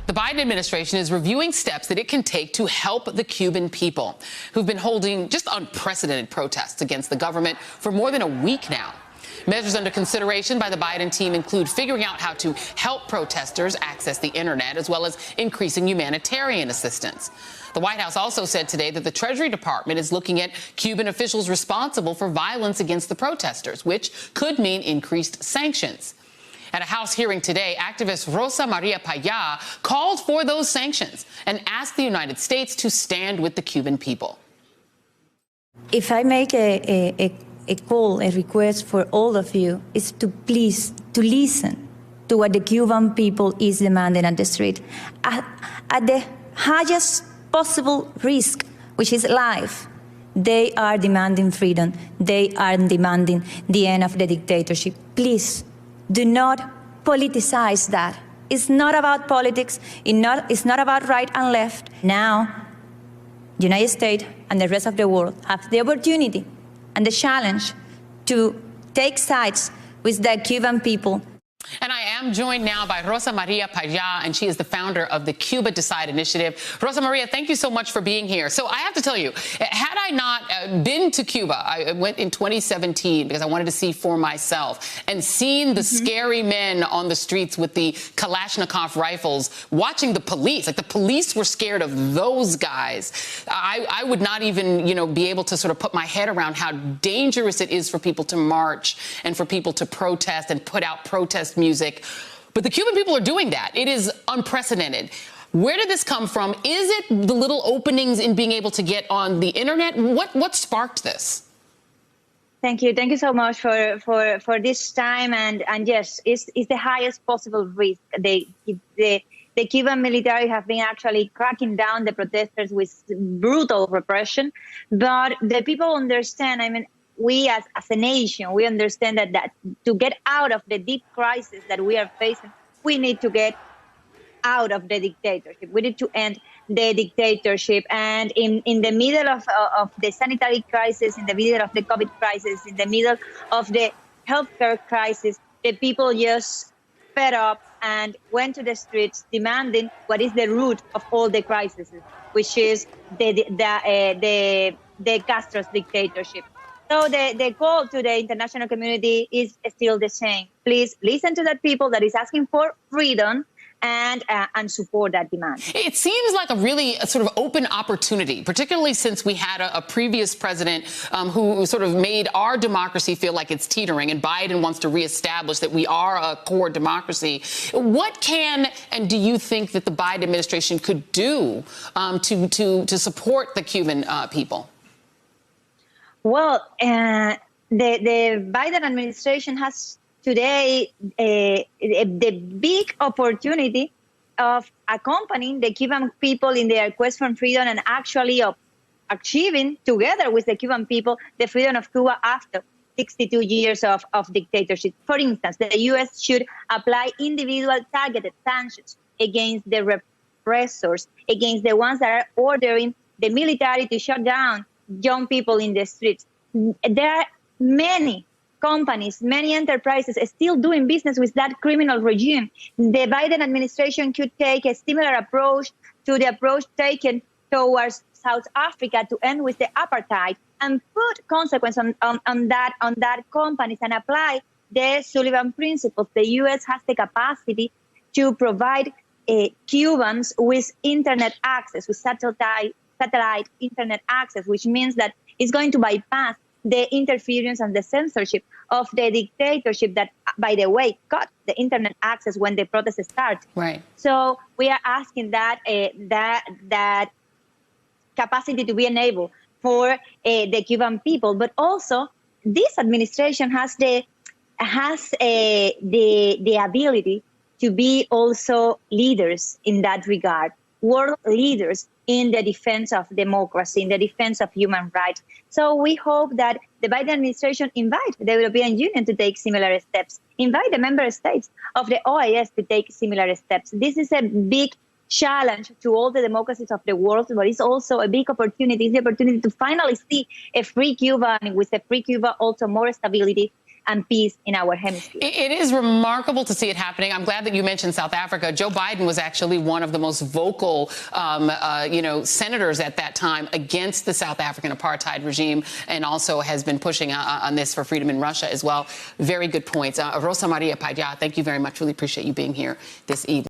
The Biden administration is reviewing steps that it can take to help the Cuban people, who've been holding just unprecedented protests against the government for more than a week now. Measures under consideration by the Biden team include figuring out how to help protesters access the internet, as well as increasing humanitarian assistance. The White House also said today that the Treasury Department is looking at Cuban officials responsible for violence against the protesters, which could mean increased sanctions. At a House hearing today, activist Rosa Maria Paya called for those sanctions and asked the United States to stand with the Cuban people. If I make a call, a request for all of you, is to please to listen to what the Cuban people is demanding on the street at the highest possible risk, which is life. They are demanding freedom. They are demanding the end of the dictatorship. Please do not politicize that. It's not about politics. It's not about right and left. Now, the United States and the rest of the world have the opportunity and the challenge to take sides with the Cuban people. And I am joined now by Rosa Maria Paya, and she is the founder of the Cuba Decide initiative. Rosa Maria, thank you so much for being here. So I have to tell you, had I not been to Cuba, I went in 2017 because I wanted to see for myself, and seen the scary men on the streets with the Kalashnikov rifles, watching the police, like the police were scared of those guys. I would not even, be able to sort of put my head around how dangerous it is for people to march and for people to protest and put out protest music. But the Cuban people are doing that. It is unprecedented. Where did this come from? Is it the little openings in being able to get on the internet? What sparked this? Thank you. Thank you so much for this time. And yes, it's the highest possible risk. The Cuban military have been actually cracking down the protesters with brutal repression. But the people understand, we as a nation, we understand that to get out of the deep crisis that we are facing, we need to get out of the dictatorship. We need to end the dictatorship. And in the middle of the sanitary crisis, in the middle of the COVID crisis, in the middle of the healthcare crisis, the people just fed up and went to the streets demanding what is the root of all the crises, which is the Castro's dictatorship. So the call to the international community is still the same. Please listen to that people that is asking for freedom and support that demand. It seems like a really sort of open opportunity, particularly since we had a previous president who sort of made our democracy feel like it's teetering, and Biden wants to reestablish that we are a core democracy. What can and do you think that the Biden administration could do to support the Cuban people? Well, the Biden administration has today the big opportunity of accompanying the Cuban people in their quest for freedom and actually of achieving, together with the Cuban people, the freedom of Cuba after 62 years of dictatorship. For instance, the U.S. should apply individual targeted sanctions against the repressors, against the ones that are ordering the military to shut down young people in the streets. There are many companies, many enterprises still doing business with that criminal regime. The Biden administration could take a similar approach to the approach taken towards South Africa to end with the apartheid and put consequence on that companies and apply the Sullivan principles. The U.S. has the capacity to provide Cubans with internet access, with satellite internet access, which means that it's going to bypass the interference and the censorship of the dictatorship that, by the way, cut the internet access when the protests start. Right. So we are asking that that capacity to be enabled for the Cuban people, but also this administration has the ability to be also leaders in that regard, world leaders in the defense of democracy, in the defense of human rights. So we hope that the Biden administration invite the European Union to take similar steps, invite the member states of the OAS to take similar steps. This is a big challenge to all the democracies of the world, but it's also a big opportunity. It's the opportunity to finally see a free Cuba, and with a free Cuba also more stability and peace in our hemisphere. It is remarkable to see it happening. I'm glad that you mentioned South Africa. Joe Biden was actually one of the most vocal, senators at that time against the South African apartheid regime, and also has been pushing on this for freedom in Russia as well. Very good points. Rosa Maria Payá, thank you very much. Really appreciate you being here this evening.